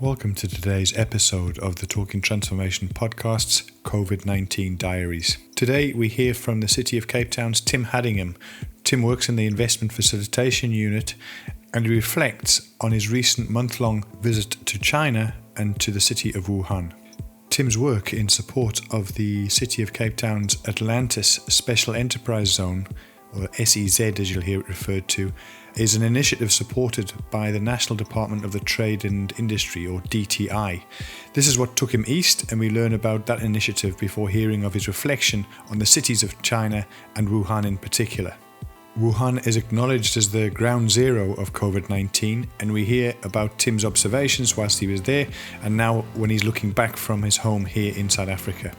Welcome to today's episode of the Talking Transformation podcast's COVID-19 Diaries. Today we hear from the City of Cape Town's Tim Hadingham. Tim works in the Investment Facilitation Unit and reflects on his recent month-long visit to China and to the City of Wuhan. Tim's work in support of the City of Cape Town's Atlantis Special Enterprise Zone, or SEZ as you'll hear it referred to, is an initiative supported by the National Department of the Trade and Industry, or DTI. This is what took him east, and we learn about that initiative before hearing of his reflection on the cities of China and Wuhan in particular. Wuhan is acknowledged as the ground zero of COVID-19, and we hear about Tim's observations whilst he was there and now when he's looking back from his home here in South Africa.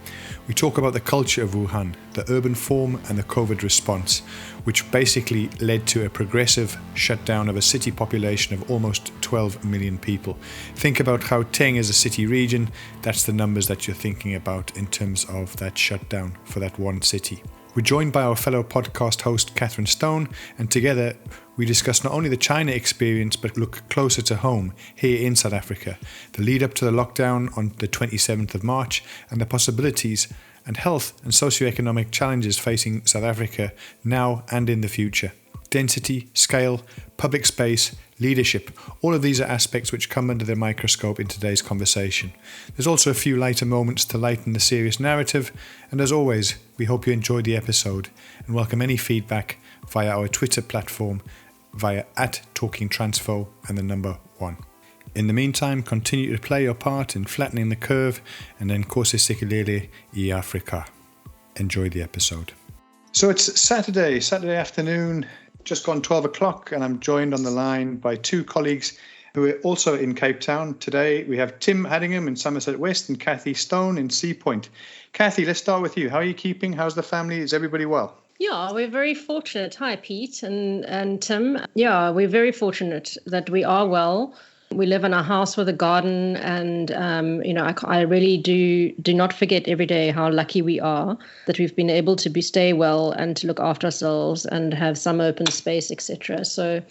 We talk about the culture of Wuhan, the urban form and the COVID response, which basically led to a progressive shutdown of a city population of almost 12 million people. Think about Gauteng as a city region. That's the numbers that you're thinking about in terms of that shutdown for that one city. We're joined by our fellow podcast host, Catherine Stone, and together we discuss not only the China experience, but look closer to home here in South Africa, the lead up to the lockdown on the 27th of March, and the possibilities and health and socio-economic challenges facing South Africa now and in the future. Density, scale, public space, leadership, all of these are aspects which come under the microscope in today's conversation. There's also a few lighter moments to lighten the serious narrative, and as always, we hope you enjoyed the episode and welcome any feedback via our Twitter platform via @TalkingTransfo and the number 1. In the meantime, continue to play your part in flattening the curve and then Kose Sikelele I Afrika. Enjoy the episode. So it's Saturday afternoon, just gone 12 o'clock, and I'm joined on the line by two colleagues who are also in Cape Town. Today we have Tim Hadingham in Somerset West and Kathy Stone in Sea Point. Kathy, let's start with you. How are you keeping? How's the family? Is everybody well? Yeah, we're very fortunate. Hi, Pete and Tim. Yeah, we're very fortunate that we are well. We live in a house with a garden, and I really do not forget every day how lucky we are that we've been able to stay well and to look after ourselves and have some open space, etc. So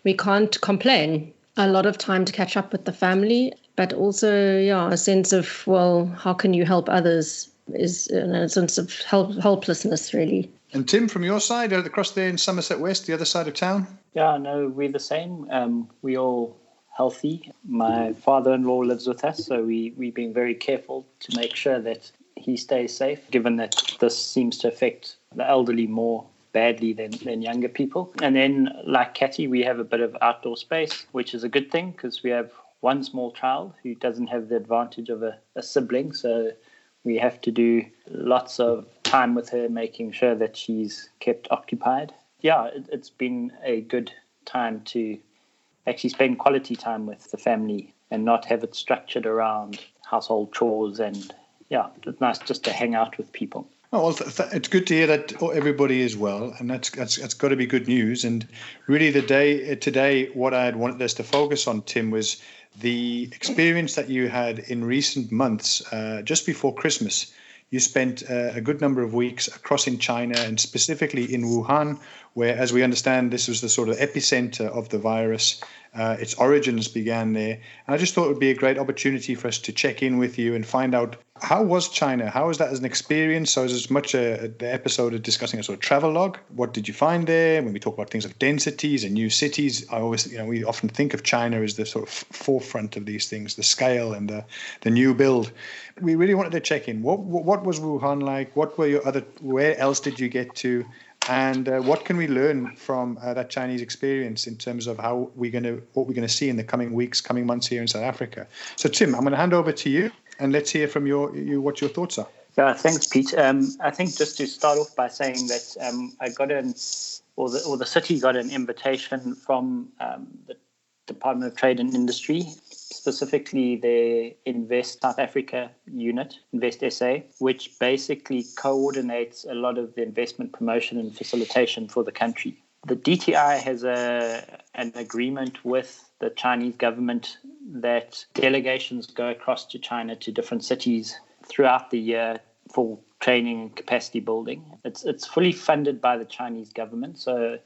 we can't complain. A lot of time to catch up with the family, but also a sense of, well, how can you help others is a sense of helplessness, really. And Tim, from your side, across there in Somerset West, the other side of town? Yeah, no, we're the same. We all healthy. My father-in-law lives with us, so we've been very careful to make sure that he stays safe, given that this seems to affect the elderly more badly than younger people. And then, like Kathy, we have a bit of outdoor space, which is a good thing because we have one small child who doesn't have the advantage of a sibling, so we have to do lots of time with her, making sure that she's kept occupied. Yeah, it's been a good time to actually spend quality time with the family and not have it structured around household chores. And it's nice just to hang out with people. Oh, well, it's good to hear that everybody is well, and that's got to be good news. And really today, what I had wanted us to focus on, Tim, was the experience that you had in recent months, just before Christmas. You spent a good number of weeks across in China and specifically in Wuhan, where, as we understand, this was the sort of epicenter of the virus. Its origins began there. And I just thought it would be a great opportunity for us to check in with you and find out, how was China? How was that as an experience? So as much the episode of discussing a sort of travel log. What did you find there? When we talk about things like densities and new cities, we often think of China as the sort of forefront of these things, the scale and the new build. We really wanted to check in. What was Wuhan like? Where else did you get to? And what can we learn from that Chinese experience in terms of what we're going to see in the coming weeks, coming months here in South Africa? So, Tim, I'm going to hand over to you, and let's hear from you what your thoughts are. Yeah, thanks, Pete. I think just to start off by saying that I got the city got an invitation from the Department of Trade and Industry, specifically the Invest South Africa unit, Invest SA, which basically coordinates a lot of the investment promotion and facilitation for the country. The DTI has an agreement with the Chinese government that delegations go across to China to different cities throughout the year for training and capacity building. It's fully funded by the Chinese government, so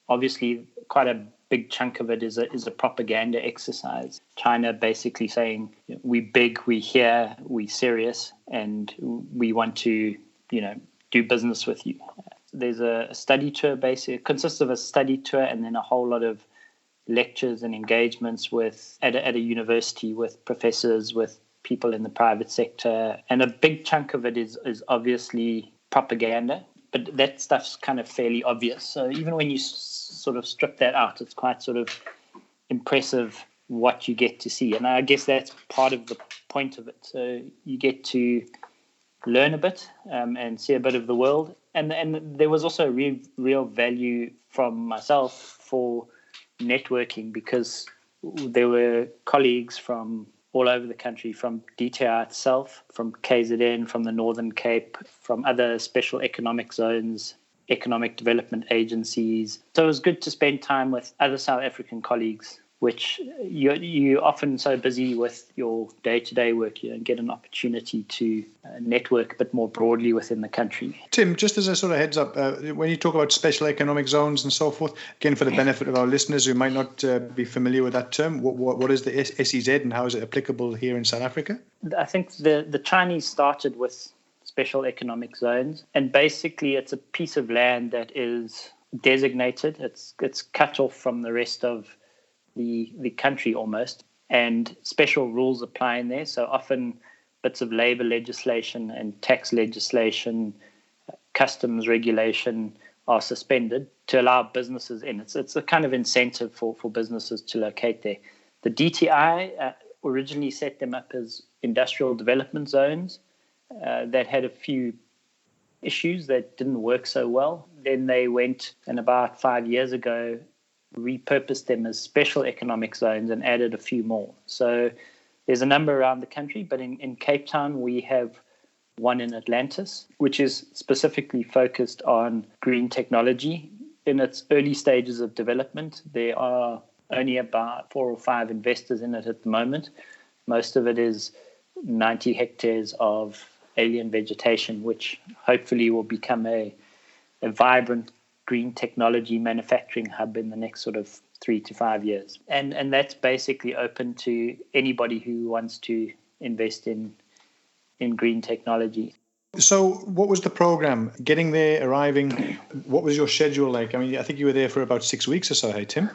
obviously quite a big chunk of it is a propaganda exercise. China basically saying, we big, we here, we serious, and we want to, do business with you. There's a study tour, basically. It consists of a study tour and then a whole lot of lectures and engagements at a university with professors, with people in the private sector. And a big chunk of it is obviously propaganda, but that stuff's kind of fairly obvious. So even when you sort of strip that out, it's quite sort of impressive what you get to see. And I guess that's part of the point of it. So you get to learn a bit and see a bit of the world. And there was also real value from myself for networking, because there were colleagues from all over the country, from DTI itself, from KZN, from the Northern Cape, from other special economic zones, economic development agencies. So it was good to spend time with other South African colleagues, which you're often so busy with your day-to-day work, you don't get an opportunity to network a bit more broadly within the country. Tim, just as a sort of heads up, when you talk about special economic zones and so forth, again, for the benefit of our listeners who might not be familiar with that term, what is the SEZ and how is it applicable here in South Africa? I think the Chinese started with special economic zones, and basically it's a piece of land that is designated. It's cut off from the rest of the country almost, and special rules apply in there. So often bits of labor legislation and tax legislation, customs regulation are suspended to allow businesses in. It's a kind of incentive for businesses to locate there. The DTI originally set them up as industrial development zones that had a few issues that didn't work so well. Then they went, and about 5 years ago, repurposed them as special economic zones and added a few more. So there's a number around the country, but in Cape Town we have one in Atlantis, which is specifically focused on green technology. In its early stages of development, there are only about 4 or 5 investors in it at the moment. Most of it is 90 hectares of alien vegetation, which hopefully will become a vibrant green technology manufacturing hub in the next sort of 3 to 5 years. And that's basically open to anybody who wants to invest in green technology. So what was the program? Getting there, arriving, what was your schedule like? I mean, I think you were there for about 6 weeks or so, hey, Tim?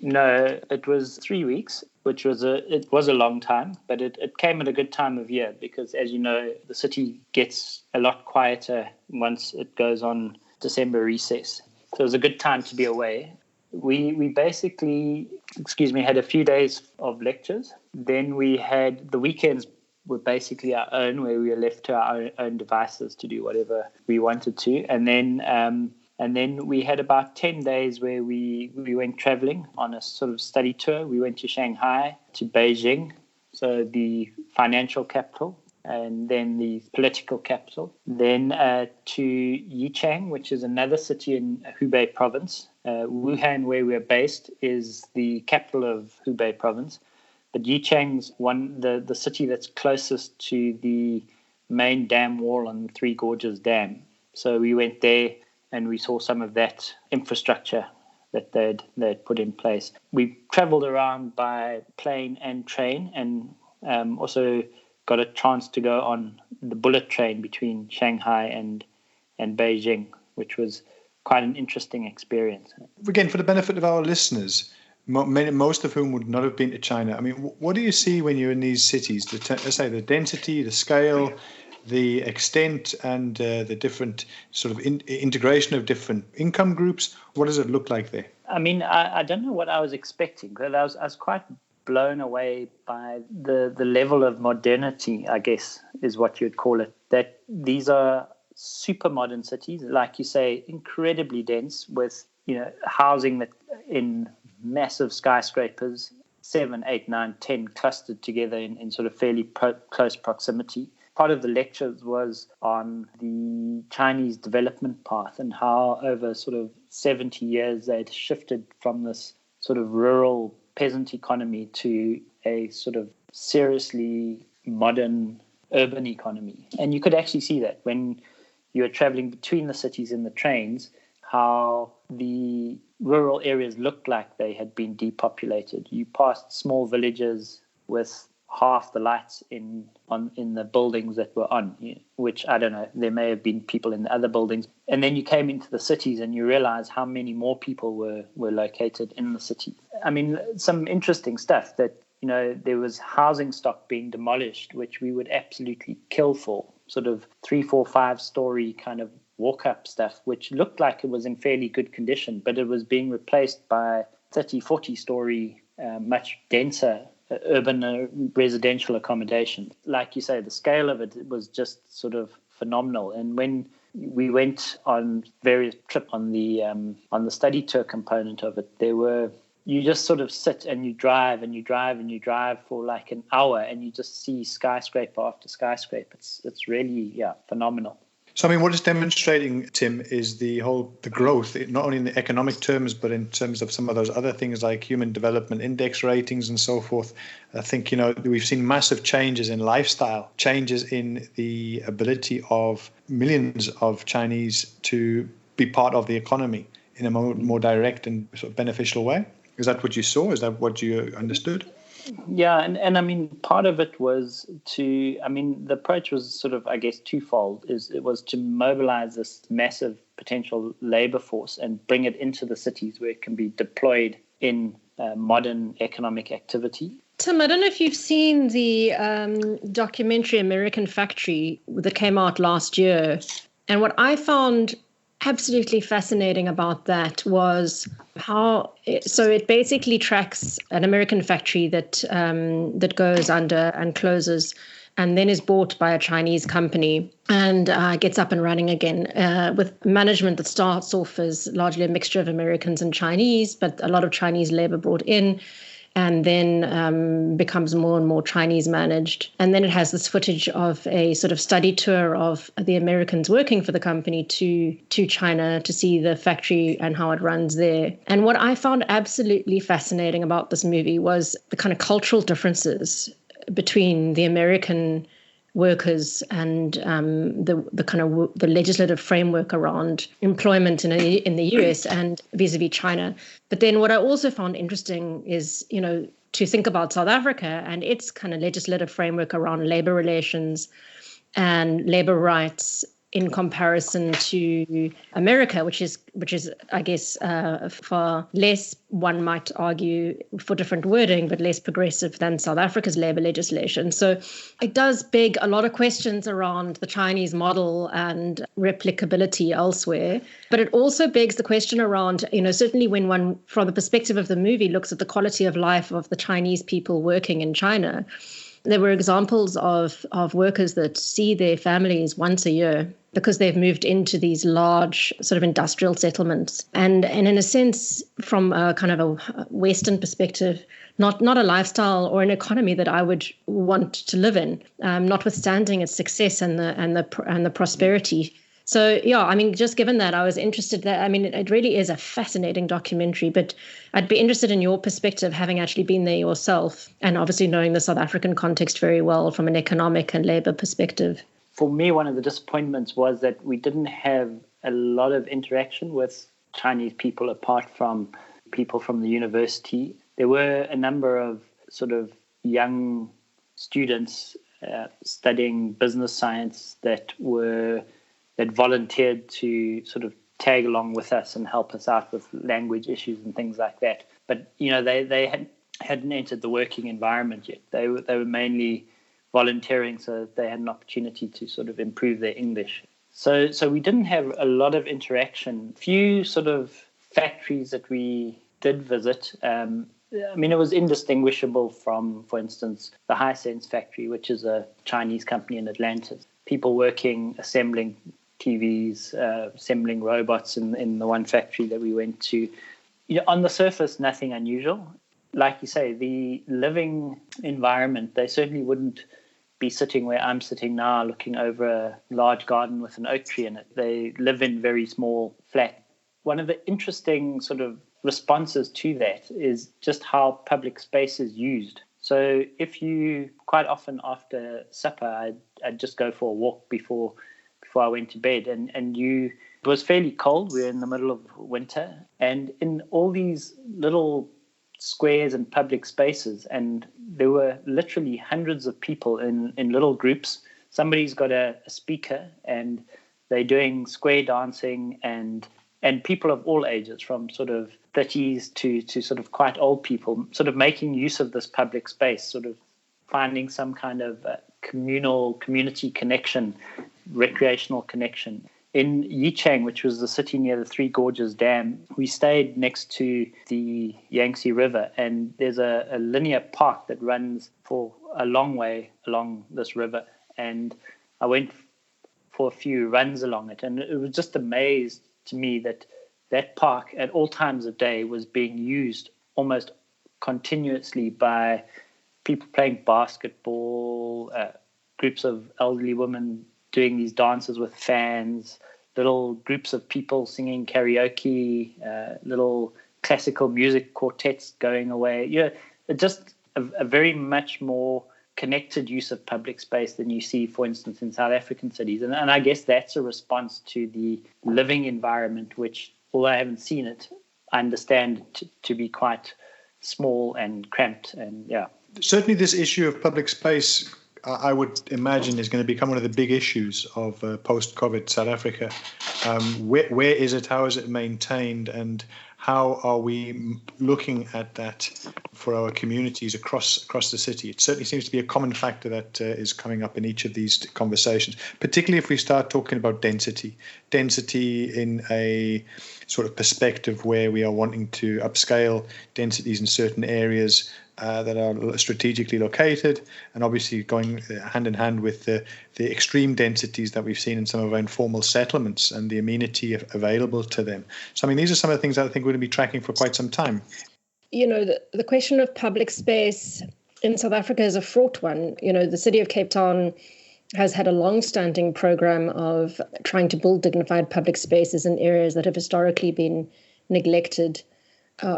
No, it was 3 weeks, which was a long time, but it came at a good time of year because, as you know, the city gets a lot quieter once it goes on December recess. So it was a good time to be away. We basically, had a few days of lectures. Then we had the weekends were basically our own, where we were left to our own devices to do whatever we wanted to. And then we had about 10 days where we went traveling on a sort of study tour. We went to Shanghai, to Beijing, so the financial capital, and then the political capital, then to Yichang, which is another city in Hubei province. Wuhan, where we're based, is the capital of Hubei province, but Yichang's the city that's closest to the main dam wall on the Three Gorges Dam. So we went there and we saw some of that infrastructure that they'd put in place. We traveled around by plane and train, and also got a chance to go on the bullet train between Shanghai and Beijing, which was quite an interesting experience. Again, for the benefit of our listeners, most of whom would not have been to China, I mean, what do you see when you're in these cities? Let's say the density, the scale, the extent, and the different sort of integration of different income groups. What does it look like there? I mean, I don't know what I was expecting, but I was quite blown away by the level of modernity, I guess, is what you'd call it. That these are super modern cities, like you say, incredibly dense, with housing that in massive skyscrapers, 7, 8, 9, 10 clustered together in sort of fairly close proximity. Part of the lectures was on the Chinese development path and how over sort of 70 years they'd shifted from this sort of rural peasant economy to a sort of seriously modern urban economy. And you could actually see that when you were traveling between the cities in the trains, how the rural areas looked like they had been depopulated. You passed small villages with half the lights in the buildings that were on, which, I don't know, there may have been people in the other buildings. And then you came into the cities and you realize how many more people were located in the city. I mean, some interesting stuff that, there was housing stock being demolished, which we would absolutely kill for, sort of 3, 4, 5-story kind of walk-up stuff, which looked like it was in fairly good condition, but it was being replaced by 30, 40-story, much denser urban residential accommodation. Like you say, the scale of it was just sort of phenomenal. And when we went on various trips on the study tour component of it, you just sort of sit and you drive and you drive and you drive for like an hour and you just see skyscraper after skyscraper. It's really, phenomenal. So, I mean, what it's demonstrating, Tim, is the growth, not only in the economic terms, but in terms of some of those other things like human development index ratings and so forth. I think, we've seen massive changes in lifestyle, changes in the ability of millions of Chinese to be part of the economy in a more direct and sort of beneficial way. Is that what you saw? Is that what you understood? Yeah, and I mean, part of it was the approach was sort of, I guess, twofold. It was to mobilize this massive potential labor force and bring it into the cities where it can be deployed in modern economic activity. Tim, I don't know if you've seen the documentary American Factory that came out last year. And what I found absolutely fascinating about that was it basically tracks an American factory that goes under and closes and then is bought by a Chinese company and gets up and running again with management that starts off as largely a mixture of Americans and Chinese, but a lot of Chinese labor brought in, and then becomes more and more Chinese managed. And then it has this footage of a sort of study tour of the Americans working for the company to China to see the factory and how it runs there. And what I found absolutely fascinating about this movie was the kind of cultural differences between the American workers and the kind of the legislative framework around employment in the US and vis-a-vis China. But then what I also found interesting is, to think about South Africa and its kind of legislative framework around labor relations and labor rights in comparison to America, which is I guess far less, one might argue for different wording, but less progressive than South Africa's labor legislation. So it does beg a lot of questions around the Chinese model and replicability elsewhere. But it also begs the question around, certainly when one, from the perspective of the movie, looks at the quality of life of the Chinese people working in China. There were examples of workers that see their families once a year because they've moved into these large sort of industrial settlements. And in a sense, from a kind of a Western perspective, not a lifestyle or an economy that I would want to live in, notwithstanding its success and the prosperity. So, just given that, I was interested it really is a fascinating documentary, but I'd be interested in your perspective, having actually been there yourself and obviously knowing the South African context very well from an economic and labor perspective. For me, one of the disappointments was that we didn't have a lot of interaction with Chinese people apart from people from the university. There were a number of sort of young students studying business science that volunteered to sort of tag along with us and help us out with language issues and things like that. But, they hadn't entered the working environment yet. They were mainly volunteering so that they had an opportunity to sort of improve their English. So we didn't have a lot of interaction. Few sort of factories that we did visit, it was indistinguishable from, for instance, the Hisense factory, which is a Chinese company in Atlantis. People working, assembling TVs, assembling robots in the one factory that we went to. On the surface, nothing unusual. Like you say, the living environment, they certainly wouldn't be sitting where I'm sitting now, looking over a large garden with an oak tree in it. They live in very small flats. One of the interesting sort of responses to that is just how public space is used. So if you, quite often after supper, I'd just go for a walk before I went to bed, and you It was fairly cold. We were in the middle of winter. And in all these little squares and public spaces, and there were literally hundreds of people in little groups. Somebody's got a speaker and they're doing square dancing, and people of all ages, from sort of 30s to sort of quite old people, sort of making use of this public space, sort of finding some kind of community connection, recreational connection. In Yichang, which was the city near the Three Gorges Dam, we stayed next to the Yangtze River, and there's a linear park that runs for a long way along this river. And I went for a few runs along it, and it was just amazed to me that park at all times of day was being used almost continuously by people playing basketball, groups of elderly women doing these dances with fans, little groups of people singing karaoke, little classical music quartets going away. Just a very much more connected use of public space than you see, for instance, in South African cities. And I guess that's a response to the living environment, which, although I haven't seen it, I understand to be quite small and cramped. And yeah. Certainly this issue of public space, I would imagine, is going to become one of the big issues of post-COVID South Africa. Where is it? How is it maintained? And how are we looking at that for our communities across the city? It certainly seems to be a common factor that is coming up in each of these conversations, particularly if we start talking about density in a sort of perspective where we are wanting to upscale densities in certain areas that are strategically located, and obviously going hand in hand with the extreme densities that we've seen in some of our informal settlements and the amenity available to them. So, I mean, these are some of the things that I think we're going to be tracking for quite some time. The question of public space in South Africa is a fraught one. The city of Cape Town has had a long-standing program of trying to build dignified public spaces in areas that have historically been neglected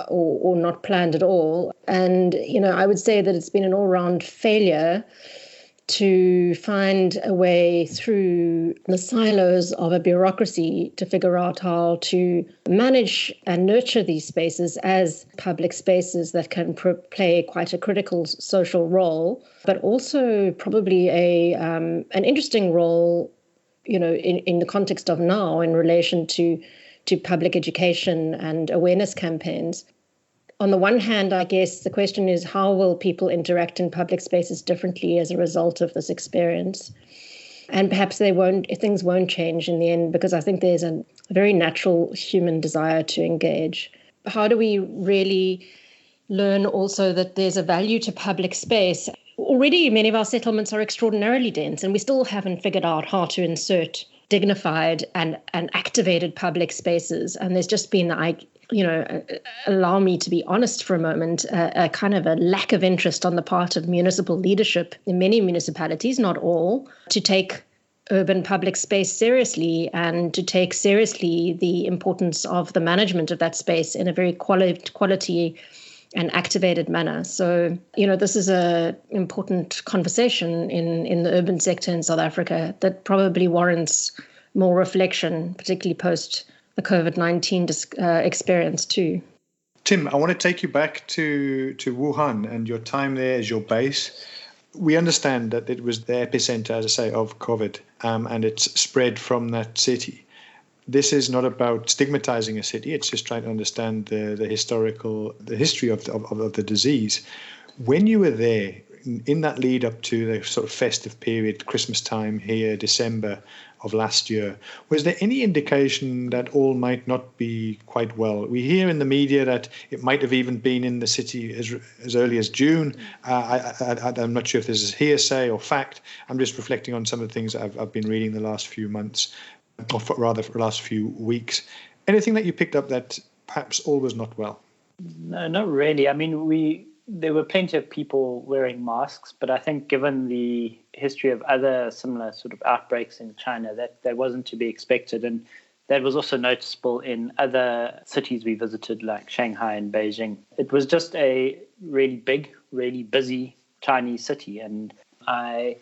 or not planned at all. And, I would say that it's been an all-round failure to find a way through the silos of a bureaucracy to figure out how to manage and nurture these spaces as public spaces that can play quite a critical social role, but also probably an interesting role, in the context of now in relation to public education and awareness campaigns. On the one hand, I guess the question is, how will people interact in public spaces differently as a result of this experience? And perhaps things won't change in the end, because I think there's a very natural human desire to engage. How do we really learn also that there's a value to public space? Already, many of our settlements are extraordinarily dense, and we still haven't figured out how to insert dignified and activated public spaces. And there's just been, allow me to be honest for a moment, a kind of a lack of interest on the part of municipal leadership in many municipalities, not all, to take urban public space seriously and to take seriously the importance of the management of that space in a very quality and activated manner. So, this is an important conversation in the urban sector in South Africa that probably warrants more reflection, particularly post the COVID-19 experience too. Tim, I want to take you back to Wuhan and your time there as your base. We understand that it was the epicenter, as I say, of COVID, and it's spread from that city. This is not about stigmatizing a city. It's just trying to understand the history of the disease. When you were there, in that lead up to the sort of festive period, Christmas time here, December of last year, was there any indication that all might not be quite well? We hear in the media that it might have even been in the city as early as June. I'm not sure if this is hearsay or fact. I'm just reflecting on some of the things that I've been reading the last few months, or rather for the last few weeks. Anything that you picked up that perhaps all was not well? No, not really. I mean, there were plenty of people wearing masks, but I think given the history of other similar sort of outbreaks in China, that wasn't to be expected. And that was also noticeable in other cities we visited, like Shanghai and Beijing. It was just a really big, really busy Chinese city. And I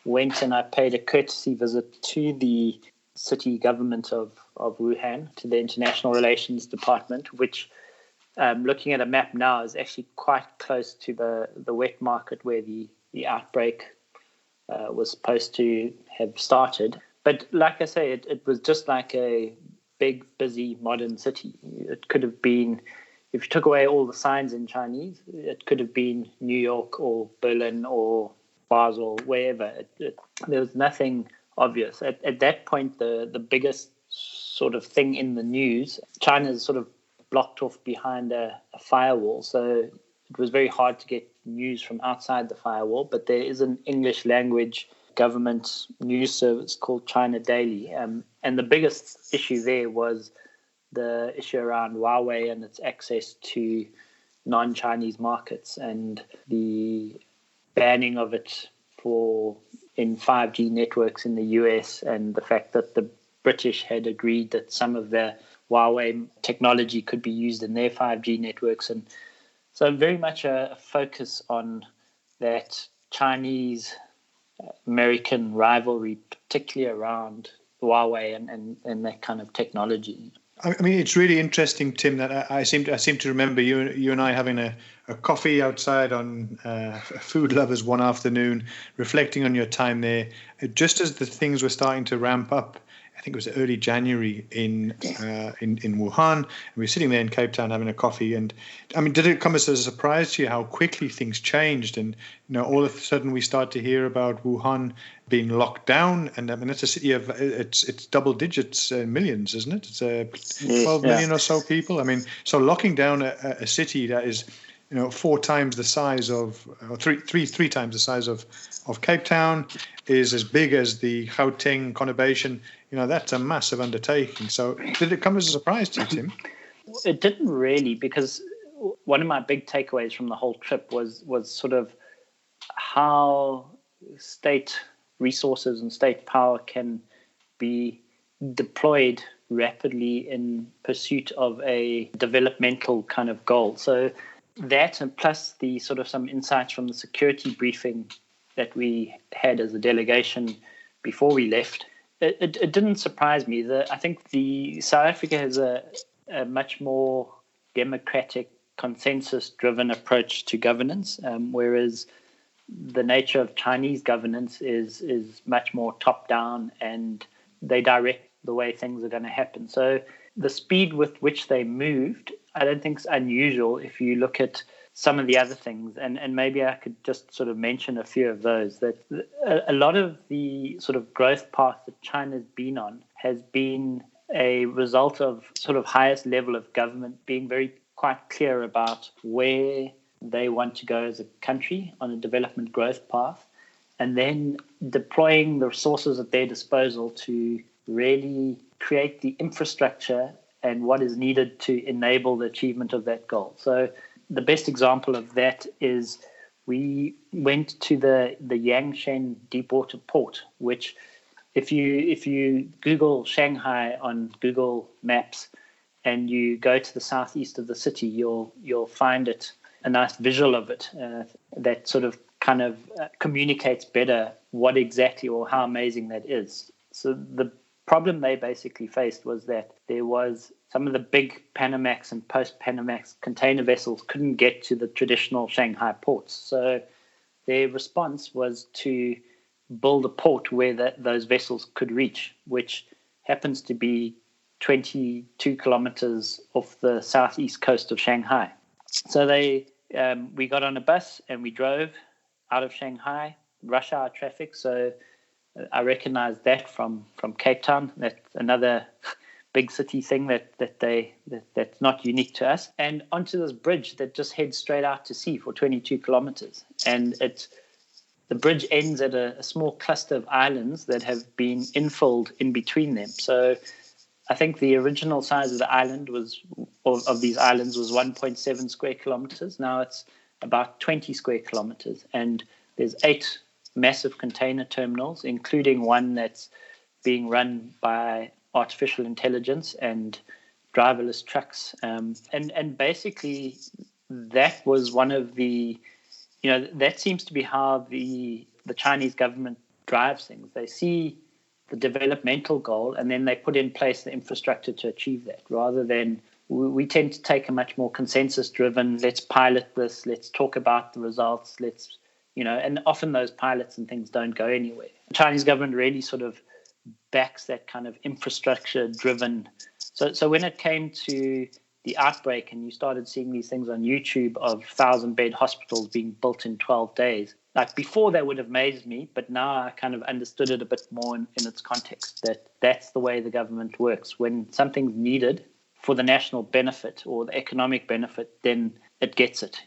went and I paid a courtesy visit to the city government of Wuhan, to the International Relations Department, which, looking at a map now, is actually quite close to the wet market where the outbreak was supposed to have started. But like I say, it was just like a big, busy, modern city. It could have been, if you took away all the signs in Chinese, it could have been New York or Berlin or Basel, wherever. There was nothing obvious. At that point, the biggest sort of thing in the news, China's sort of blocked off behind a firewall. So it was very hard to get news from outside the firewall. But there is an English language government news service called China Daily. And the biggest issue there was the issue around Huawei and its access to non-Chinese markets and the banning of it in 5G networks in the US, and the fact that the British had agreed that some of the Huawei technology could be used in their 5G networks. And so very much a focus on that Chinese-American rivalry, particularly around Huawei and that kind of technology. I mean, it's really interesting, Tim, that I seem to remember you and I having a coffee outside on Food Lovers one afternoon, reflecting on your time there, just as the things were starting to ramp up. I think it was early January in Wuhan, and we were sitting there in Cape Town having a coffee. And I mean, did it come as a surprise to you how quickly things changed? And all of a sudden we start to hear about Wuhan being locked down. And I mean, it's a city of it's double digits millions, isn't it? It's 12 million or so people. I mean, so locking down a city that is 4 times the size of, or three times the size of Cape Town, is as big as the Gauteng conurbation. That's a massive undertaking. So did it come as a surprise to you, Tim? It didn't really, because one of my big takeaways from the whole trip was sort of how state resources and state power can be deployed rapidly in pursuit of a developmental kind of goal. So that, and plus the sort of some insights from the security briefing that we had as a delegation before we left, it didn't surprise me. I think South Africa has a much more democratic, consensus-driven approach to governance, whereas the nature of Chinese governance is much more top-down, and they direct the way things are going to happen. So the speed with which they moved, I don't think is unusual if you look at some of the other things, and maybe I could just sort of mention a few of those. That a lot of the sort of growth path that China's been on has been a result of sort of highest level of government being quite clear about where they want to go as a country on a development growth path, and then deploying the resources at their disposal to really create the infrastructure and what is needed to enable the achievement of that goal. So the best example of that is we went to the Yangshan deepwater port, which if you Google Shanghai on Google Maps and you go to the southeast of the city, you'll find it, a nice visual of it that sort of kind of communicates better what exactly or how amazing that is. So the problem they basically faced was that there was some of the big Panamax and post-Panamax container vessels couldn't get to the traditional Shanghai ports. So their response was to build a port where those vessels could reach, which happens to be 22 kilometers off the southeast coast of Shanghai. So we got on a bus and we drove out of Shanghai, rush hour traffic. So I recognize that from Cape Town. That's another big city thing that's not unique to us. And onto this bridge that just heads straight out to sea for 22 kilometers. And the bridge ends at a small cluster of islands that have been infilled in between them. So I think the original size of the island of these islands was 1.7 square kilometers. Now it's about 20 square kilometers. And there's 8 massive container terminals, including one that's being run by artificial intelligence and driverless trucks. And basically that was one of the, that seems to be how the Chinese government drives things. They see the developmental goal, and then they put in place the infrastructure to achieve that, rather than we tend to take a much more consensus-driven, let's pilot this, let's talk about the results, and often those pilots and things don't go anywhere. The Chinese government really sort of backs that kind of infrastructure-driven. So when it came to the outbreak and you started seeing these things on YouTube of 1,000-bed hospitals being built in 12 days, like before that would have amazed me, but now I kind of understood it a bit more in its context, that that's the way the government works. When something's needed for the national benefit or the economic benefit, then it gets it,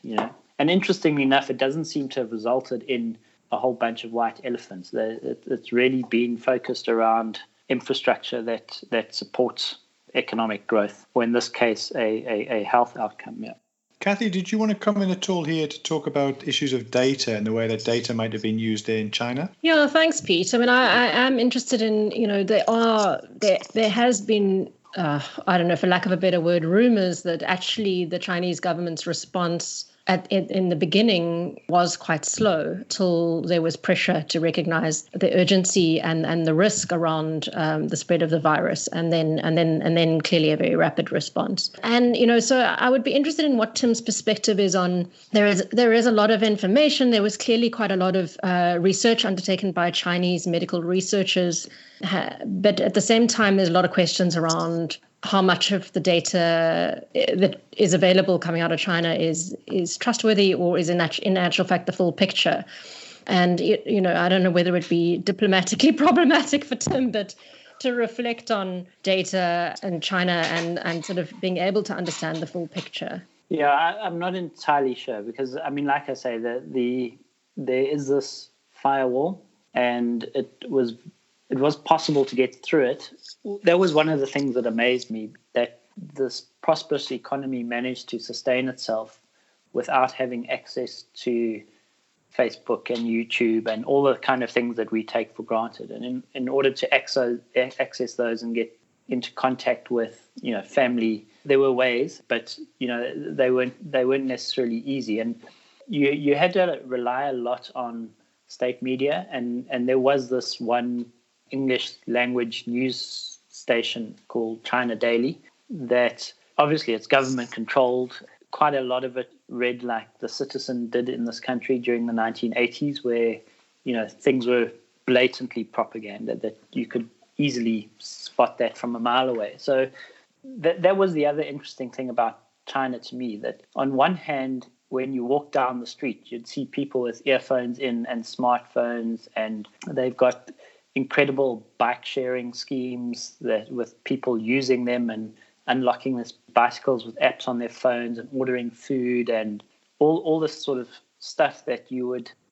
And interestingly enough, it doesn't seem to have resulted in a whole bunch of white elephants. It's really been focused around infrastructure that supports economic growth, or in this case, a health outcome. Yeah. Kathy, did you want to come in at all here to talk about issues of data and the way that data might have been used in China? Yeah, thanks, Pete. I mean, I am interested in, there has been, I don't know, for lack of a better word, rumors that actually the Chinese government's response in the beginning was quite slow till there was pressure to recognize the urgency and the risk around the spread of the virus, and then clearly a very rapid response. And so I would be interested in what Tim's perspective is on. There is a lot of information. There was clearly quite a lot of research undertaken by Chinese medical researchers, but at the same time, there's a lot of questions around how much of the data that is available coming out of China is trustworthy, or is in actual fact the full picture. And I don't know whether it be diplomatically problematic for Tim, but to reflect on data in China and sort of being able to understand the full picture. Yeah, I'm not entirely sure, because I mean, like I say, there is this firewall, and it was possible to get through it. That was one of the things that amazed me, that this prosperous economy managed to sustain itself without having access to Facebook and YouTube and all the kind of things that we take for granted. And in order to access those and get into contact with, family, there were ways, but, they weren't necessarily easy. And you had to rely a lot on state media. And there was this one English language news station called China Daily that obviously it's government controlled. Quite a lot of it read like The Citizen did in this country during the 1980s, where things were blatantly propaganda, that you could easily spot that from a mile away. So that was the other interesting thing about China to me, that on one hand, when you walk down the street, you'd see people with earphones in and smartphones, and they've got incredible bike sharing schemes that with people using them and unlocking these bicycles with apps on their phones and ordering food and all this sort of stuff that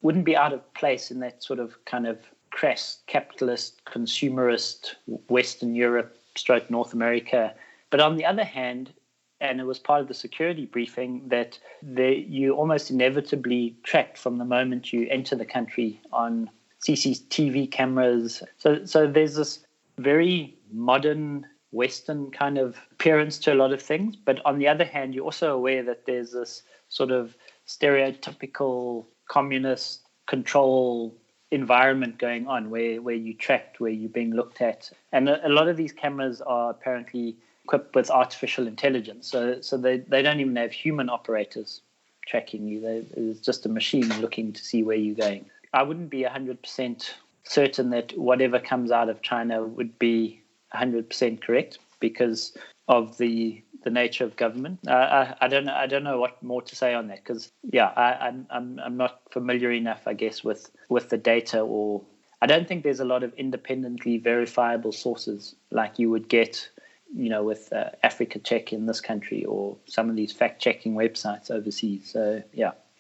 wouldn't be out of place in that sort of kind of crass capitalist consumerist Western Europe / North America. But on the other hand, and it was part of the security briefing, that you almost inevitably tracked from the moment you enter the country on CCTV cameras. So there's this very modern Western kind of appearance to a lot of things. But on the other hand, you're also aware that there's this sort of stereotypical communist control environment going on where you tracked, where you're being looked at. And a lot of these cameras are apparently equipped with artificial intelligence. So they don't even have human operators tracking you. It's just a machine looking to see where you're going. I wouldn't be 100% certain that whatever comes out of China would be 100% correct because of the nature of government. I don't know what more to say on that, because I'm not familiar enough, I guess, with the data, or I don't think there's a lot of independently verifiable sources like you would get, with Africa Check in this country or some of these fact-checking websites overseas. So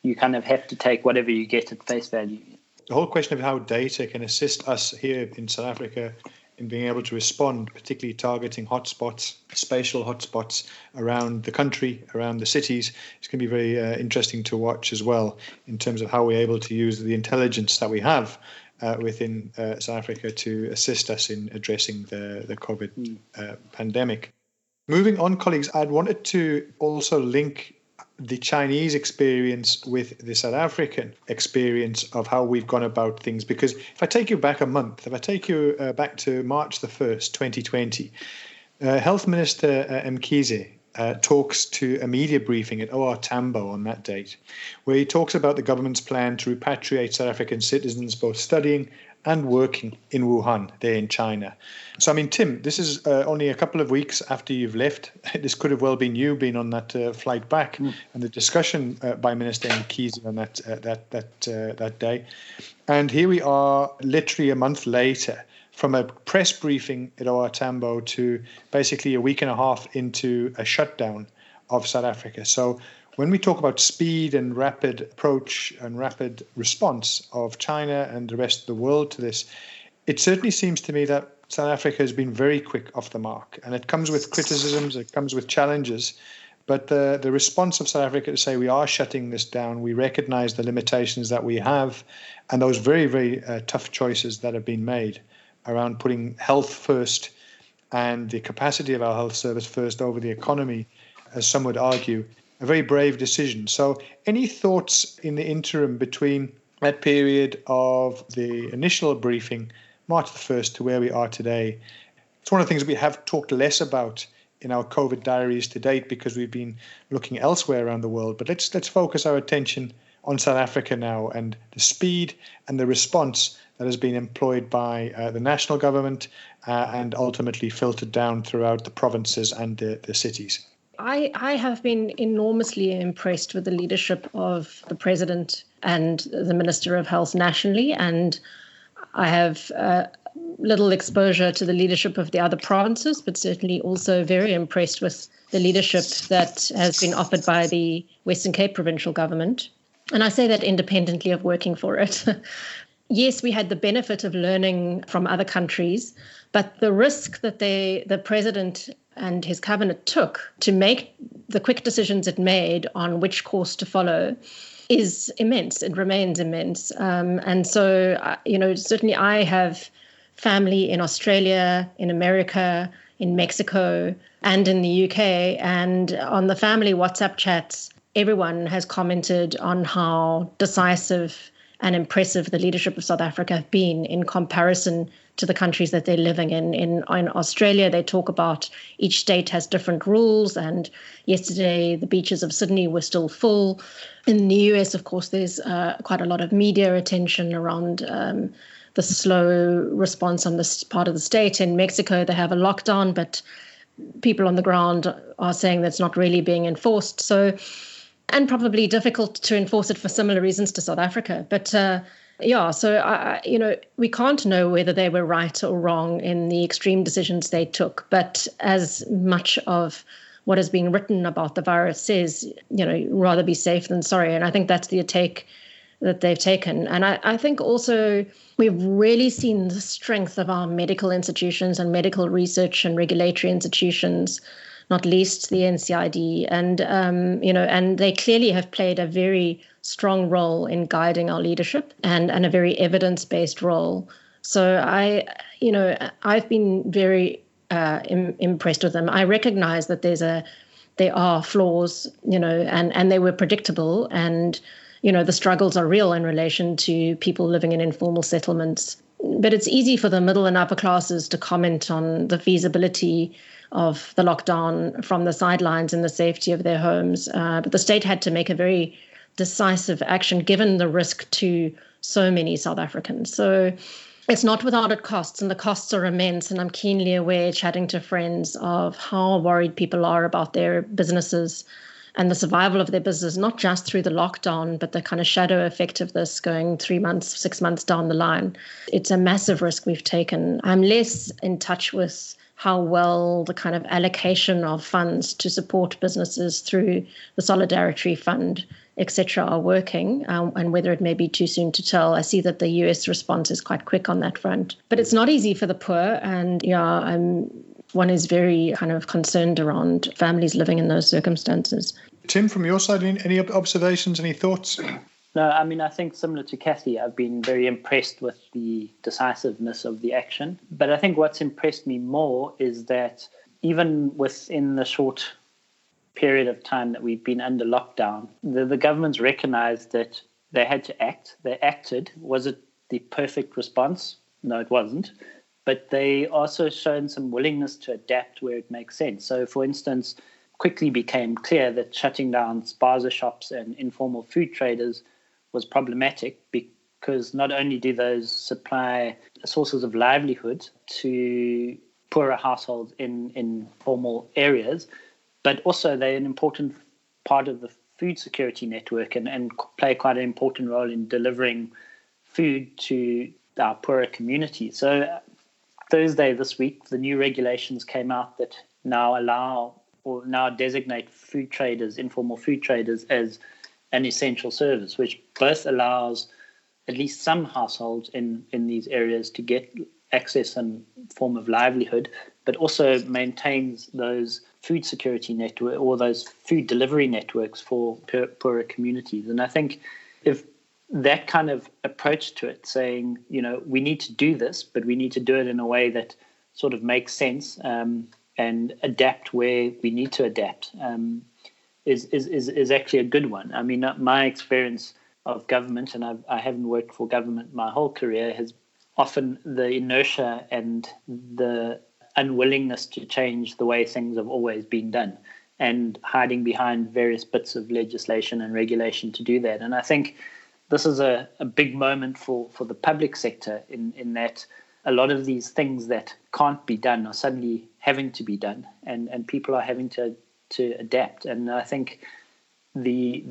you kind of have to take whatever you get at face value. The whole question of how data can assist us here in South Africa in being able to respond, particularly targeting hotspots, spatial hotspots around the country, around the cities, it's going to be very interesting to watch as well in terms of how we're able to use the intelligence that we have within South Africa to assist us in addressing the COVID pandemic. Moving on, colleagues, I'd wanted to also link the Chinese experience with the South African experience of how we've gone about things. Because if I take you back a month, if I take you back to March the 1st, 2020, Health Minister Mkhize talks to a media briefing at OR Tambo on that date, where he talks about the government's plan to repatriate South African citizens both studying and working in Wuhan, there in China. So, I mean, Tim, this is only a couple of weeks after you've left. This could have well been you being on that flight back, and the discussion by Minister Mkhize on that day. And here we are, literally a month later, from a press briefing at OR Tambo to basically a week and a half into a shutdown of South Africa. So when we talk about speed and rapid approach and rapid response of China and the rest of the world to this, it certainly seems to me that South Africa has been very quick off the mark. And it comes with criticisms, it comes with challenges. But the response of South Africa to say we are shutting this down, we recognize the limitations that we have, and those very, very tough choices that have been made around putting health first and the capacity of our health service first over the economy, as some would argue, a very brave decision. So any thoughts in the interim between that period of the initial briefing, March the 1st, to where we are today? It's one of the things we have talked less about in our COVID diaries to date because we've been looking elsewhere around the world. But let's focus our attention on South Africa now and the speed and the response that has been employed by the national government and ultimately filtered down throughout the provinces and the cities. I have been enormously impressed with the leadership of the President and the Minister of Health nationally, and I have little exposure to the leadership of the other provinces, but certainly also very impressed with the leadership that has been offered by the Western Cape provincial government. And I say that independently of working for it. Yes, we had the benefit of learning from other countries, but the risk that the President and his cabinet took to make the quick decisions it made on which course to follow is immense. It remains immense. And so, certainly I have family in Australia, in America, in Mexico, and in the UK. And on the family WhatsApp chats, everyone has commented on how decisive and impressive the leadership of South Africa have been in comparison to the countries that they're living in. In Australia, they talk about each state has different rules, and yesterday the beaches of Sydney were still full. In the US, of course, there's quite a lot of media attention around the slow response on this part of the state. In Mexico, they have a lockdown, but people on the ground are saying that's not really being enforced. So, and probably difficult to enforce it for similar reasons to South Africa. But we can't know whether they were right or wrong in the extreme decisions they took. But as much of what is being written about the virus says, rather be safe than sorry. And I think that's the take that they've taken. And I think also we've really seen the strength of our medical institutions and medical research and regulatory institutions, not least the NCID. And they clearly have played a very strong role in guiding our leadership and a very evidence-based role. So I've been very impressed with them. I recognize that there are flaws, and they were predictable, and the struggles are real in relation to people living in informal settlements. But it's easy for the middle and upper classes to comment on the feasibility of the lockdown from the sidelines in the safety of their homes. But the state had to make a very decisive action given the risk to so many South Africans. So it's not without its costs, and the costs are immense. And I'm keenly aware, chatting to friends, of how worried people are about their businesses and the survival of their business, not just through the lockdown, but the kind of shadow effect of this going 3 months, 6 months down the line. It's a massive risk we've taken. I'm less in touch with how well the kind of allocation of funds to support businesses through the Solidarity Fund, etc., are working, and whether it may be too soon to tell. I see that the US response is quite quick on that front. But it's not easy for the poor, and one is very kind of concerned around families living in those circumstances. Tim, from your side, any observations, any thoughts? No, I think similar to Kathy, I've been very impressed with the decisiveness of the action. But I think what's impressed me more is that even within the short period of time that we've been under lockdown, the governments recognized that they had to act. They acted. Was it the perfect response? No, it wasn't. But they also shown some willingness to adapt where it makes sense. So, for instance, quickly became clear that shutting down spaza shops and informal food traders was problematic because not only do those supply sources of livelihood to poorer households in formal areas, but also they're an important part of the food security network and play quite an important role in delivering food to our poorer communities. So Thursday this week, the new regulations came out that now allow or now designate food traders, informal food traders, as an essential service, which both allows at least some households in these areas to get access and form of livelihood, but also maintains those food security network or those food delivery networks for poorer communities. And I think if that kind of approach to it, saying, we need to do this, but we need to do it in a way that sort of makes sense and adapt where we need to adapt, is actually a good one. I mean, my experience of government, and I haven't worked for government my whole career, has often the inertia and the unwillingness to change the way things have always been done and hiding behind various bits of legislation and regulation to do that. And I think this is a big moment for the public sector in that a lot of these things that can't be done are suddenly having to be done, and people are having to adapt. And I think the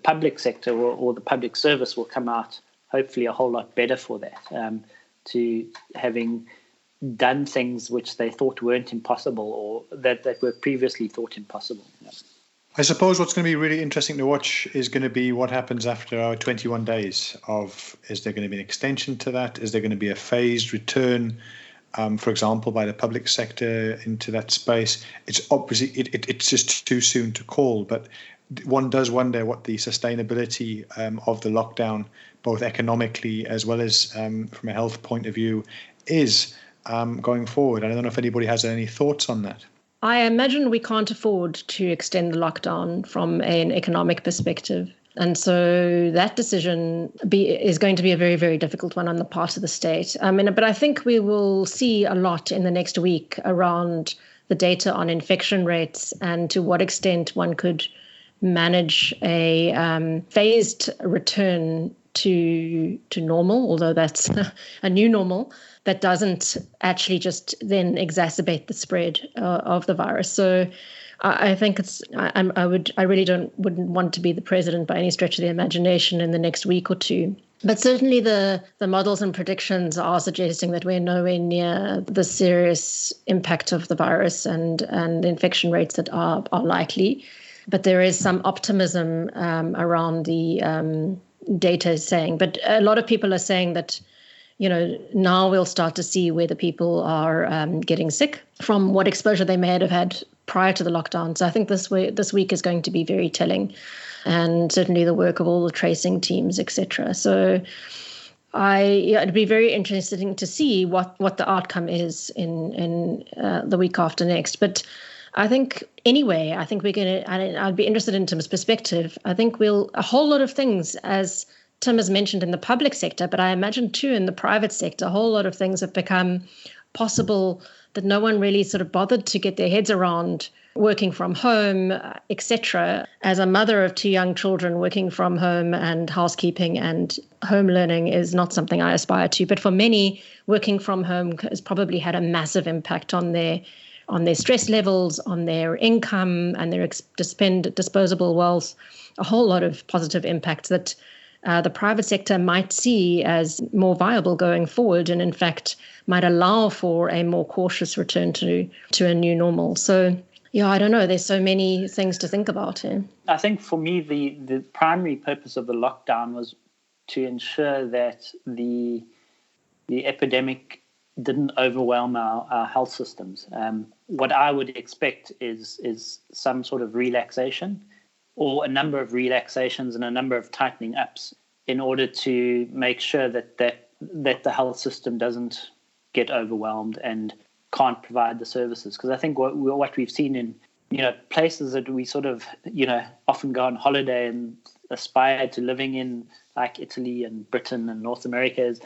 public sector or the public service will come out hopefully a whole lot better for that, to having done things which they thought weren't impossible or that were previously thought impossible. Yeah. I suppose what's going to be really interesting to watch is going to be what happens after our 21 days is there going to be an extension to that? Is there going to be a phased return, for example, by the public sector into that space? It's obviously, it's just too soon to call, but one does wonder what the sustainability of the lockdown, both economically as well as from a health point of view, is going forward. I don't know if anybody has any thoughts on that. I imagine we can't afford to extend the lockdown from an economic perspective. And so that decision is going to be a very, very difficult one on the part of the state. But I think we will see a lot in the next week around the data on infection rates and to what extent one could manage a phased return to normal, although that's a new normal that doesn't actually just then exacerbate the spread of the virus. So I think I really wouldn't want to be the president by any stretch of the imagination in the next week or two. But certainly the models and predictions are suggesting that we're nowhere near the serious impact of the virus and infection rates that are likely. But there is some optimism around the data saying. But a lot of people are saying that, now we'll start to see whether people are getting sick from what exposure they may have had prior to the lockdown. So I think this week is going to be very telling, and certainly the work of all the tracing teams, etc. So it'd be very interesting to see what the outcome is in the week after next. But I think anyway, I'd be interested in Tim's perspective. I think a whole lot of things, as Tim has mentioned, in the public sector, but I imagine too in the private sector, a whole lot of things have become possible that no one really sort of bothered to get their heads around, working from home, etc. As a mother of two young children, working from home and housekeeping and home learning is not something I aspire to. But for many, working from home has probably had a massive impact on their stress levels, on their income and their disposable wealth, a whole lot of positive impacts that the private sector might see as more viable going forward, and in fact might allow for a more cautious return to a new normal. So, I don't know. There's so many things to think about here. I think for me, the primary purpose of the lockdown was to ensure that the epidemic didn't overwhelm our health systems. What I would expect is some sort of relaxation, or a number of relaxations and a number of tightening ups in order to make sure that the health system doesn't get overwhelmed and can't provide the services. Because I think what we've seen in places that we sort of, often go on holiday and aspire to living in, like Italy and Britain and North America, is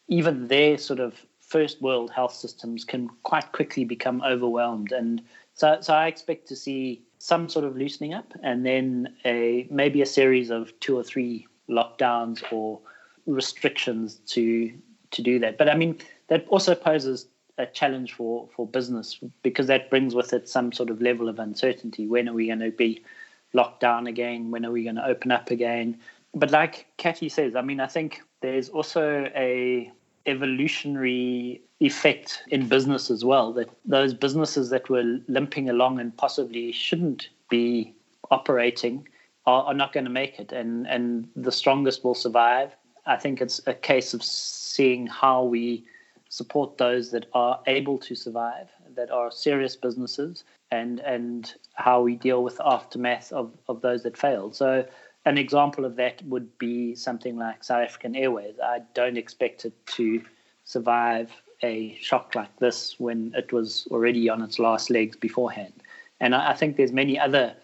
even their sort of first world health systems can quite quickly become overwhelmed. And so I expect to see some sort of loosening up, and then maybe a series of 2 or 3 lockdowns or restrictions to do that. But I mean, that also poses a challenge for business, because that brings with it some sort of level of uncertainty. When are we going to be locked down again? When are we going to open up again? But like Kathy says, I mean, I think there's also a evolutionary effect in business as well, that those businesses that were limping along and possibly shouldn't be operating are not going to make it, and the strongest will survive. I think it's a case of seeing how we support those that are able to survive, that are serious businesses, and how we deal with the aftermath of those that failed. So an example of that would be something like South African Airways. I don't expect it to survive a shock like this when it was already on its last legs beforehand. And I think there's many other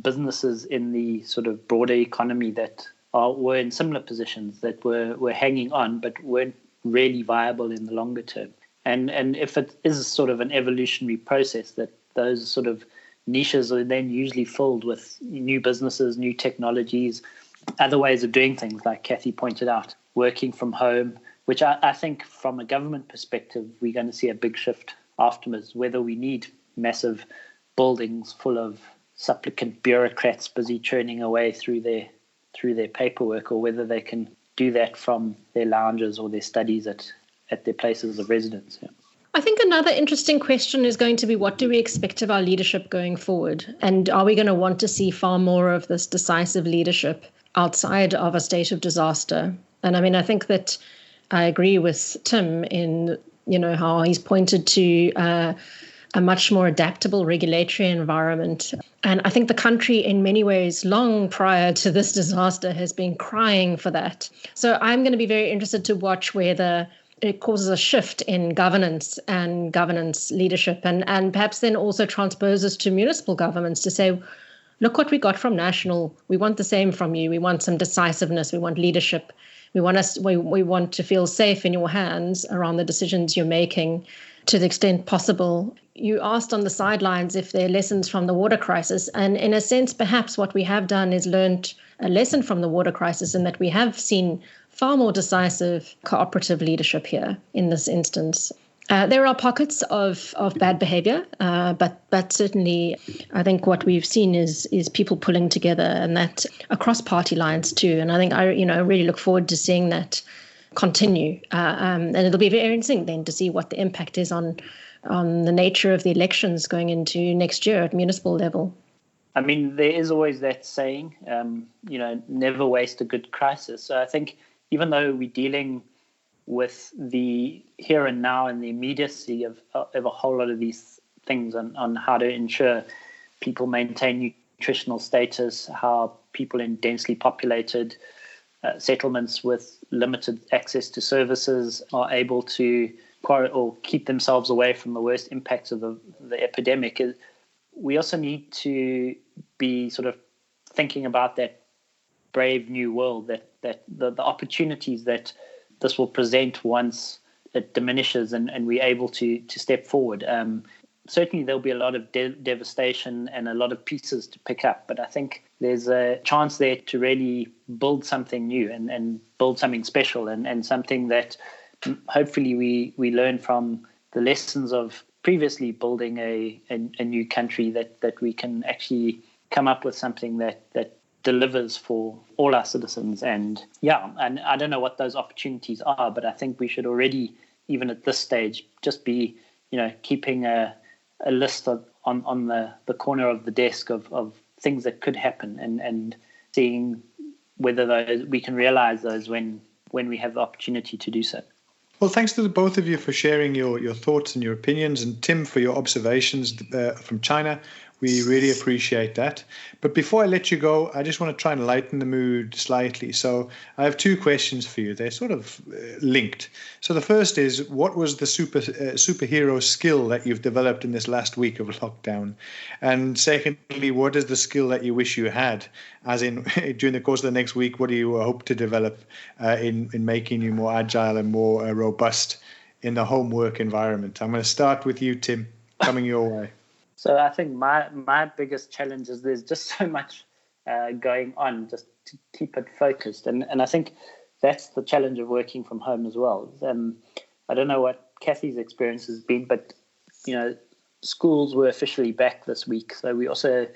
businesses in the sort of broader economy that were in similar positions, that were hanging on but weren't really viable in the longer term. And if it is sort of an evolutionary process, that those sort of niches are then usually filled with new businesses, new technologies, other ways of doing things, like Kathy pointed out, working from home, which I think from a government perspective, we're going to see a big shift afterwards, whether we need massive buildings full of supplicant bureaucrats busy churning away through their paperwork, or whether they can do that from their lounges or their studies at their places of residence. Yeah. I think another interesting question is going to be, what do we expect of our leadership going forward? And are we going to want to see far more of this decisive leadership outside of a state of disaster? And I mean, I think that I agree with Tim in, how he's pointed to a much more adaptable regulatory environment. And I think the country in many ways, long prior to this disaster, has been crying for that. So I'm going to be very interested to watch whether it causes a shift in governance and governance leadership, and perhaps then also transposes to municipal governments to say, look what we got from national. We want the same from you. We want some decisiveness. We want leadership. We want to feel safe in your hands around the decisions you're making to the extent possible. You asked on the sidelines if there are lessons from the water crisis. And in a sense, perhaps what we have done is learned a lesson from the water crisis, in that we have seen far more decisive cooperative leadership here in this instance. There are pockets of bad behavior, but certainly I think what we've seen is people pulling together, and that across party lines too. And I think I really look forward to seeing that continue. And it'll be very interesting then to see what the impact is on the nature of the elections going into next year at municipal level. I mean, there is always that saying, never waste a good crisis. So I think even though we're dealing with the here and now and the immediacy of a whole lot of these things on how to ensure people maintain nutritional status, how people in densely populated settlements with limited access to services are able to or keep themselves away from the worst impacts of the epidemic. We also need to be sort of thinking about that brave new world, that the opportunities that this will present once it diminishes and we're able to step forward. Certainly there'll be a lot of devastation and a lot of pieces to pick up, but I think there's a chance there to really build something new and build something special and something that hopefully we learn from the lessons of previously building a new country, that we can actually come up with something that delivers for all our citizens. And I don't know what those opportunities are, but I think we should already, even at this stage, just be keeping a list on the corner of the desk of things that could happen, and seeing whether we can realize those when we have the opportunity to do so. Well, thanks to the both of you for sharing your thoughts and your opinions, and Tim for your observations from China. We really appreciate that. But before I let you go, I just want to try and lighten the mood slightly. So I have two questions for you. They're sort of linked. So the first is, what was the superhero skill that you've developed in this last week of lockdown? And secondly, what is the skill that you wish you had? As in, during the course of the next week, what do you hope to develop in making you more agile and more robust in the home work environment? I'm going to start with you, Tim, coming your way. So I think my biggest challenge is there's just so much going on just to keep it focused. And I think that's the challenge of working from home as well. I don't know what Kathy's experience has been, but, schools were officially back this week. So we also,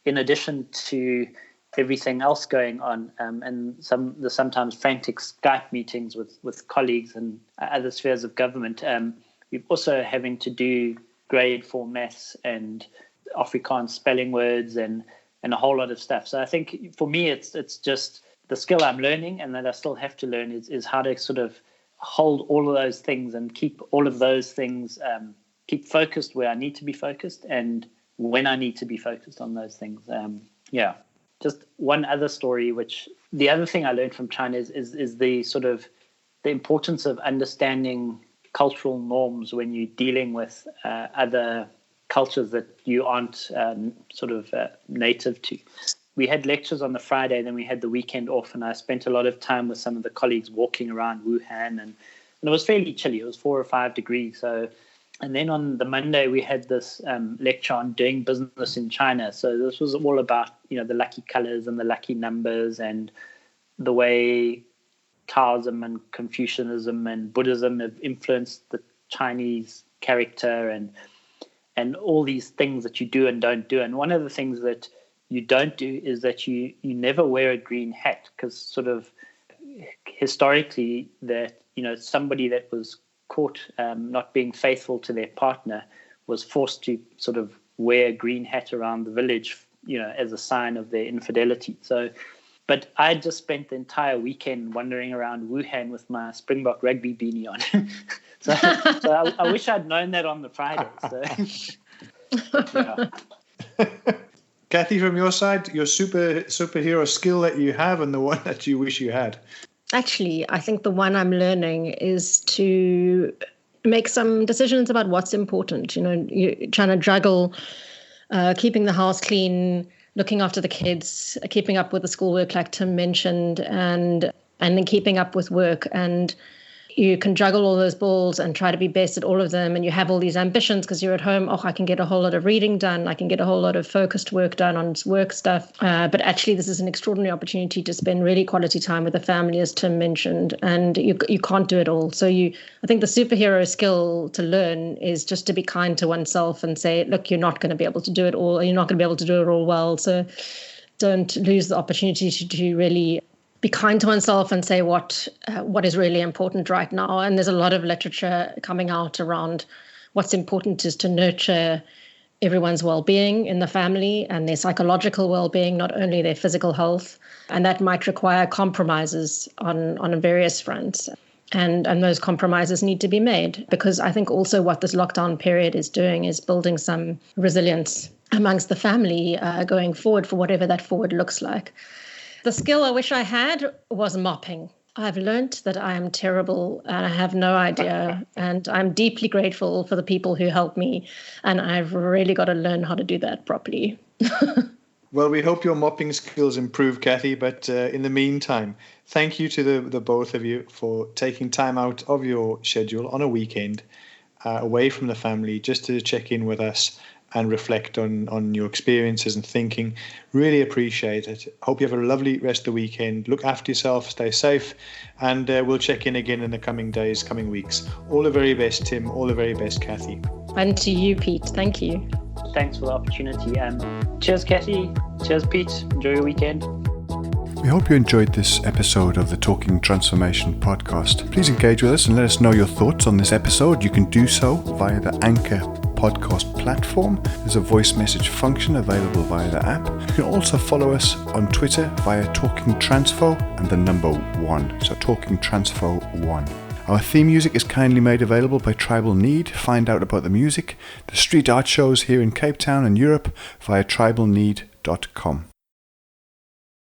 in addition to everything else going on and the sometimes frantic Skype meetings with colleagues and other spheres of government, we're also having to do grade 4 maths and Afrikaans spelling words and a whole lot of stuff. So I think for me, it's just the skill I'm learning and that I still have to learn is how to sort of hold all of those things and keep all of those things, keep focused where I need to be focused and when I need to be focused on those things. Just one other story, which the other thing I learned from China is the sort of the importance of understanding cultural norms when you're dealing with other cultures that you aren't native to. We had lectures on the Friday, then we had the weekend off, and I spent a lot of time with some of the colleagues walking around Wuhan, and it was fairly chilly. It was 4 or 5 degrees. And then on the Monday, we had this lecture on doing business in China. So this was all about, the lucky colors and the lucky numbers and the way Taoism and Confucianism and Buddhism have influenced the Chinese character and all these things that you do and don't do. And one of the things that you don't do is that you never wear a green hat, because sort of historically that, somebody that was caught not being faithful to their partner was forced to sort of wear a green hat around the village, as a sign of their infidelity. But I just spent the entire weekend wandering around Wuhan with my Springbok rugby beanie on. so I wish I'd known that on the Friday. Kathy, from your side, your superhero skill that you have and the one that you wish you had. Actually, I think the one I'm learning is to make some decisions about what's important. You're trying to juggle keeping the house clean, looking after the kids, keeping up with the schoolwork like Tim mentioned, and then keeping up with work. And you can juggle all those balls and try to be best at all of them. And you have all these ambitions because you're at home. Oh, I can get a whole lot of reading done. I can get a whole lot of focused work done on work stuff. But actually, this is an extraordinary opportunity to spend really quality time with the family, as Tim mentioned. And you can't do it all. So I think the superhero skill to learn is just to be kind to oneself and say, look, you're not going to be able to do it all. You're not going to be able to do it all well. So don't lose the opportunity to really be kind to oneself and say what is really important right now. And there's a lot of literature coming out around what's important is to nurture everyone's well-being in the family and their psychological well-being, not only their physical health. And that might require compromises on various fronts. And those compromises need to be made, because I think also what this lockdown period is doing is building some resilience amongst the family going forward for whatever that forward looks like. The skill I wish I had was mopping. I've learnt that I am terrible and I have no idea. And I'm deeply grateful for the people who helped me. And I've really got to learn how to do that properly. Well, we hope your mopping skills improve, Kathy. But in the meantime, thank you to the both of you for taking time out of your schedule on a weekend away from the family just to check in with us and reflect on your experiences and thinking. Really appreciate it. Hope you have a lovely rest of the weekend. Look after yourself, stay safe, and we'll check in again in the coming days, coming weeks. All the very best, Tim. All the very best, Kathy. And to you, Pete. Thank you. Thanks for the opportunity. Cheers, Kathy. Cheers, Pete. Enjoy your weekend. We hope you enjoyed this episode of the Talking Transformation podcast. Please engage with us and let us know your thoughts on this episode. You can do so via the Anchor podcast platform. There's a voice message function available via the app. You can also follow us on Twitter via Talking Transfo and the number 1. So Talking Transfo 1. Our theme music is kindly made available by Tribal Need. Find out about the music, the street art shows here in Cape Town and Europe via tribalneed.com.